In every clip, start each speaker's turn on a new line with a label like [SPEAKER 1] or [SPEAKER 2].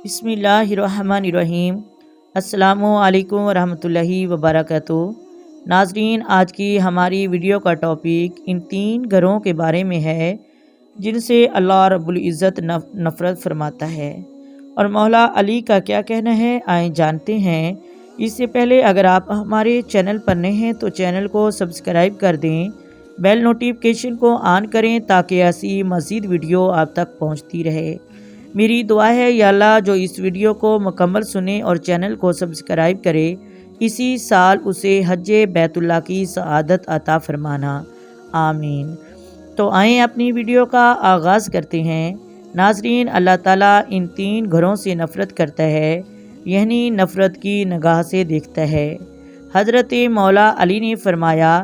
[SPEAKER 1] بسم اللہ الرحمن الرحیم۔ السلام علیکم ورحمۃ اللہ وبرکاتہ۔ ناظرین، آج کی ہماری ویڈیو کا ٹاپک ان 3 گھروں کے بارے میں ہے جن سے اللہ رب العزت نفرت فرماتا ہے، اور مولا علی کا کیا کہنا ہے، آئیں جانتے ہیں۔ اس سے پہلے اگر آپ ہمارے چینل پر نئے ہیں تو چینل کو سبسکرائب کر دیں، بیل نوٹیفیکیشن کو آن کریں تاکہ ایسی مزید ویڈیو آپ تک پہنچتی رہے۔ میری دعا ہے یا اللہ جو اس ویڈیو کو مکمل سنے اور چینل کو سبسکرائب کرے، اسی سال اسے حج بیت اللہ کی سعادت عطا فرمانا، آمین۔ تو آئیں اپنی ویڈیو کا آغاز کرتے ہیں۔ ناظرین، اللہ تعالیٰ ان 3 گھروں سے نفرت کرتا ہے، یعنی نفرت کی نگاہ سے دیکھتا ہے۔ حضرت مولا علی نے فرمایا،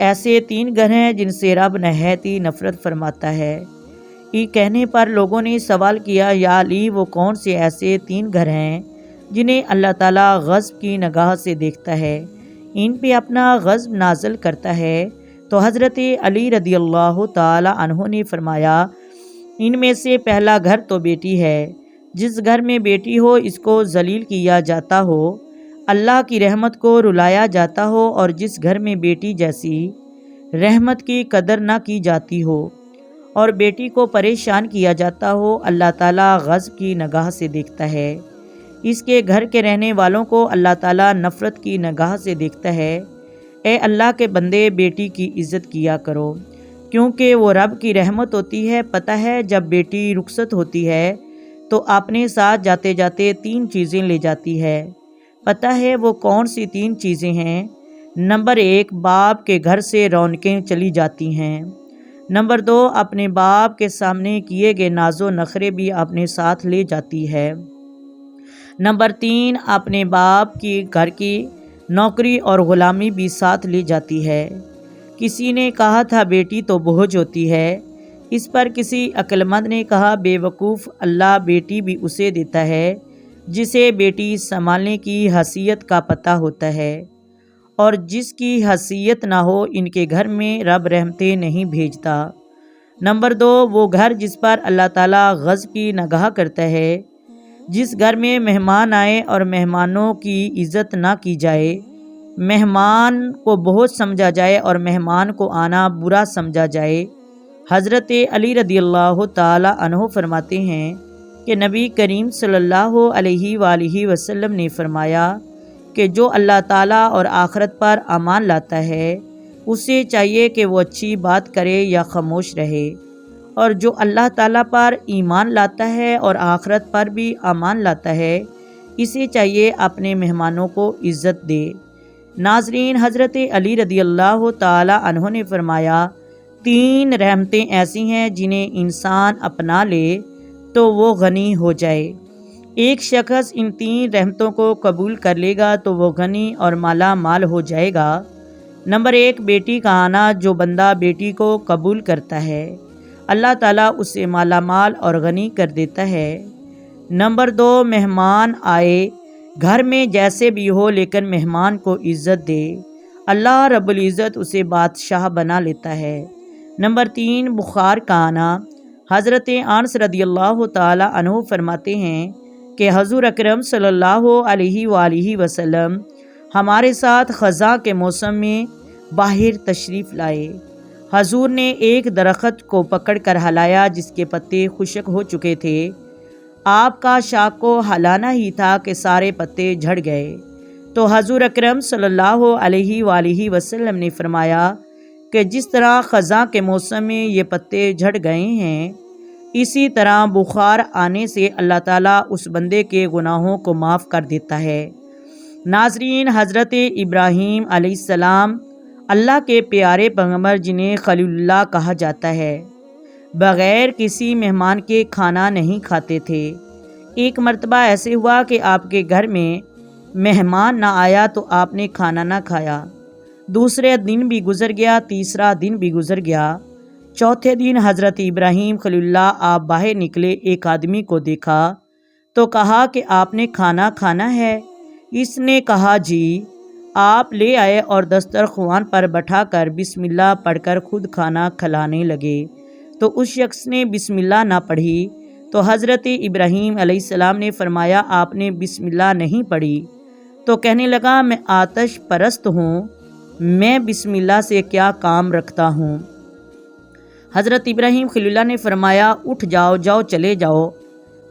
[SPEAKER 1] ایسے 3 گھر ہیں جن سے رب نہایت ہی نفرت فرماتا ہے۔ کہنے پر لوگوں نے سوال کیا، یا علی وہ کون سے ایسے 3 گھر ہیں جنہیں اللہ تعالیٰ غضب کی نگاہ سے دیکھتا ہے، ان پہ اپنا غضب نازل کرتا ہے؟ تو حضرت علی رضی اللہ تعالی عنہ نے فرمایا، ان میں سے پہلا گھر تو بیٹی ہے۔ جس گھر میں بیٹی ہو اس کو ذلیل کیا جاتا ہو، اللہ کی رحمت کو رلایا جاتا ہو، اور جس گھر میں بیٹی جیسی رحمت کی قدر نہ کی جاتی ہو اور بیٹی کو پریشان کیا جاتا ہو، اللہ تعالیٰ غضب کی نگاہ سے دیکھتا ہے۔ اس کے گھر کے رہنے والوں کو اللہ تعالیٰ نفرت کی نگاہ سے دیکھتا ہے۔ اے اللہ کے بندے، بیٹی کی عزت کیا کرو، کیونکہ وہ رب کی رحمت ہوتی ہے۔ پتہ ہے جب بیٹی رخصت ہوتی ہے تو اپنے ساتھ جاتے جاتے 3 چیزیں لے جاتی ہے۔ پتہ ہے وہ کون سی 3 چیزیں ہیں؟ نمبر 1، باپ کے گھر سے رونقیں چلی جاتی ہیں۔ نمبر 2، اپنے باپ کے سامنے کیے گئے ناز و نخرے بھی اپنے ساتھ لے جاتی ہے۔ نمبر 3، اپنے باپ کی گھر کی نوکری اور غلامی بھی ساتھ لے جاتی ہے۔ کسی نے کہا تھا بیٹی تو بوجھ ہوتی ہے۔ اس پر کسی عقلمند نے کہا، بے وقوف، اللہ بیٹی بھی اسے دیتا ہے جسے بیٹی سنبھالنے کی حیثیت کا پتہ ہوتا ہے، اور جس کی حیثیت نہ ہو ان کے گھر میں رب رحمتیں نہیں بھیجتا۔ نمبر 2، وہ گھر جس پر اللہ تعالیٰ غضب کی نگاہ کرتا ہے، جس گھر میں مہمان آئے اور مہمانوں کی عزت نہ کی جائے، مہمان کو بہت سمجھا جائے اور مہمان کو آنا برا سمجھا جائے۔ حضرت علی رضی اللہ تعالی عنہ فرماتے ہیں کہ نبی کریم صلی اللہ علیہ وآلہ وسلم نے فرمایا کہ جو اللہ تعالیٰ اور آخرت پر ایمان لاتا ہے اسے چاہیے کہ وہ اچھی بات کرے یا خاموش رہے، اور جو اللہ تعالیٰ پر ایمان لاتا ہے اور آخرت پر بھی ایمان لاتا ہے اسے چاہیے اپنے مہمانوں کو عزت دے۔ ناظرین، حضرت علی رضی اللہ تعالی عنہ نے فرمایا، 3 رحمتیں ایسی ہیں جنہیں انسان اپنا لے تو وہ غنی ہو جائے۔ ایک شخص ان 3 رحمتوں کو قبول کر لے گا تو وہ غنی اور مالا مال ہو جائے گا۔ نمبر 1، بیٹی کا آنا۔ جو بندہ بیٹی کو قبول کرتا ہے اللہ تعالیٰ اسے مالا مال اور غنی کر دیتا ہے۔ نمبر 2، مہمان آئے گھر میں جیسے بھی ہو لیکن مہمان کو عزت دے، اللہ رب العزت اسے بادشاہ بنا لیتا ہے۔ نمبر 3، بخار کا آنا۔ حضرت انس رضی اللہ تعالی عنہ فرماتے ہیں کہ حضور اکرم صلی اللہ علیہ وآلہ وسلم ہمارے ساتھ خزاں کے موسم میں باہر تشریف لائے۔ حضور نے ایک درخت کو پکڑ کر ہلایا جس کے پتے خشک ہو چکے تھے۔ آپ کا شاخ کو ہلانا ہی تھا کہ سارے پتے جھڑ گئے، تو حضور اکرم صلی اللہ علیہ وآلہ وسلم نے فرمایا کہ جس طرح خزاں کے موسم میں یہ پتے جھڑ گئے ہیں، اسی طرح بخار آنے سے اللہ تعالیٰ اس بندے کے گناہوں کو معاف کر دیتا ہے۔ ناظرین، حضرت ابراہیم علیہ السلام اللہ کے پیارے پیغمبر جنہیں خلیل اللہ کہا جاتا ہے، بغیر کسی مہمان کے کھانا نہیں کھاتے تھے۔ ایک مرتبہ ایسے ہوا کہ آپ کے گھر میں مہمان نہ آیا تو آپ نے کھانا نہ کھایا۔ دوسرے دن بھی گزر گیا، تیسرا دن بھی گزر گیا، چوتھے دن حضرت ابراہیم خلیل اللہ آپ باہر نکلے، ایک آدمی کو دیکھا تو کہا کہ آپ نے کھانا کھانا ہے؟ اس نے کہا جی۔ آپ لے آئے اور دسترخوان پر بٹھا کر بسم اللہ پڑھ کر خود کھانا کھلانے لگے، تو اس شخص نے بسم اللہ نہ پڑھی تو حضرت ابراہیم علیہ السلام نے فرمایا آپ نے بسم اللہ نہیں پڑھی؟ تو کہنے لگا میں آتش پرست ہوں، میں بسم اللہ سے کیا کام رکھتا ہوں۔ حضرت ابراہیم خلیل اللہ نے فرمایا اٹھ جاؤ، جاؤ چلے جاؤ۔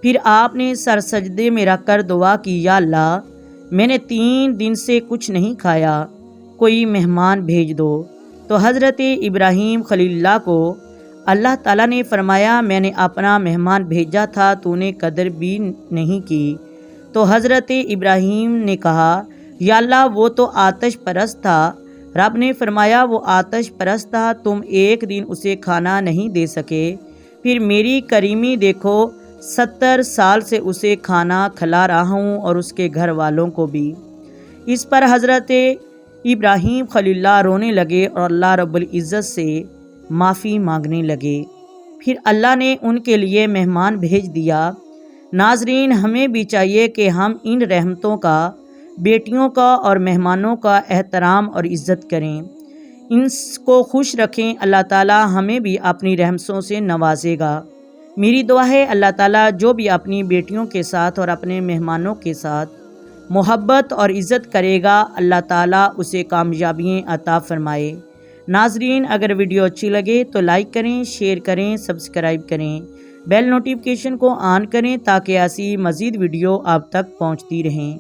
[SPEAKER 1] پھر آپ نے سر سجدے میں رکھ کر دعا کی، یا اللہ میں نے 3 دن سے کچھ نہیں کھایا، کوئی مہمان بھیج دو۔ تو حضرت ابراہیم خلیل اللہ کو اللہ تعالیٰ نے فرمایا میں نے اپنا مہمان بھیجا تھا، تو نے قدر بھی نہیں کی۔ تو حضرت ابراہیم نے کہا یا اللہ وہ تو آتش پرست تھا۔ رب نے فرمایا وہ آتش پرست تھا، تم 1 دن اسے کھانا نہیں دے سکے، پھر میری کریمی دیکھو 70 سال سے اسے کھانا کھلا رہا ہوں اور اس کے گھر والوں کو بھی۔ اس پر حضرت ابراہیم خلیل اللہ رونے لگے اور اللہ رب العزت سے معافی مانگنے لگے۔ پھر اللہ نے ان کے لیے مہمان بھیج دیا۔ ناظرین ہمیں بھی چاہیے کہ ہم ان رحمتوں کا، بیٹیوں کا اور مہمانوں کا احترام اور عزت کریں، ان کو خوش رکھیں۔ اللہ تعالیٰ ہمیں بھی اپنی رحمتوں سے نوازے گا۔ میری دعا ہے اللہ تعالیٰ جو بھی اپنی بیٹیوں کے ساتھ اور اپنے مہمانوں کے ساتھ محبت اور عزت کرے گا، اللہ تعالیٰ اسے کامیابیاں عطا فرمائے۔ ناظرین اگر ویڈیو اچھی لگے تو لائک کریں، شیئر کریں، سبسکرائب کریں، بیل نوٹیفیکیشن کو آن کریں تاکہ ایسی مزید ویڈیو آپ تک پہنچتی رہیں۔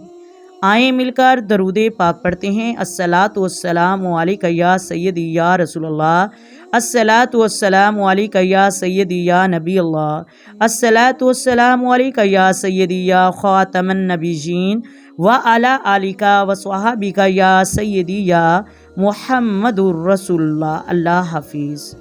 [SPEAKER 1] آئیں مل کر درود پاک پڑھتے ہیں۔ الصلاۃ والسلام علیک یا سیدی یا رسول اللہ، الصلاۃ والسلام علیک یا سیدی یا نبی اللہ، الصلاۃ والسلام علیک یا سیدی یا خاتم النبیین وعلی آلک وصحابک یا سیدی یا محمد الرسول اللہ۔ اللہ حافظ۔